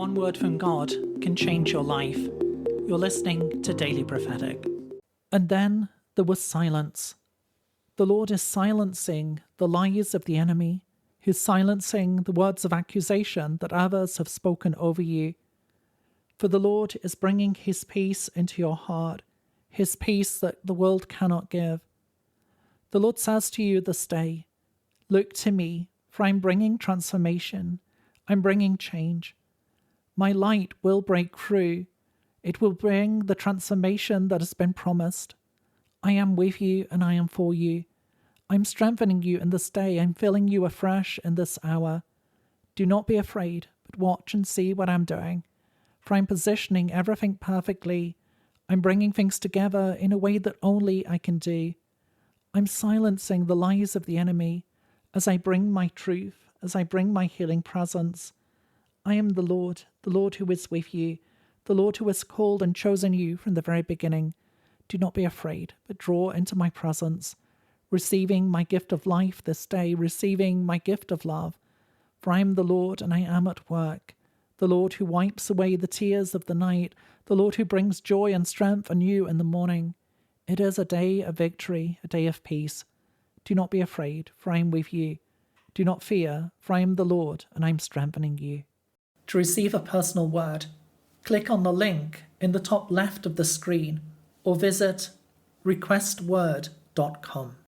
one word from God can change your life. You're listening to Daily Prophetic. And then there was silence. The Lord is silencing the lies of the enemy. He's silencing the words of accusation that others have spoken over you. For the Lord is bringing his peace into your heart, his peace that the world cannot give. The Lord says to you this day, look to me, for I'm bringing transformation. I'm bringing change. My light will break through. It will bring the transformation that has been promised. I am with you and I am for you. I'm strengthening you in this day. I'm filling you afresh in this hour. Do not be afraid, but watch and see what I'm doing. For I'm positioning everything perfectly. I'm bringing things together in a way that only I can do. I'm silencing the lies of the enemy as I bring my truth, as I bring my healing presence. I am the Lord who is with you, the Lord who has called and chosen you from the very beginning. Do not be afraid, but draw into my presence, receiving my gift of life this day, receiving my gift of love. For I am the Lord and I am at work, the Lord who wipes away the tears of the night, the Lord who brings joy and strength anew in the morning. It is a day of victory, a day of peace. Do not be afraid, for I am with you. Do not fear, for I am the Lord and I am strengthening you. To receive a personal word, click on the link in the top left of the screen or visit requestword.com.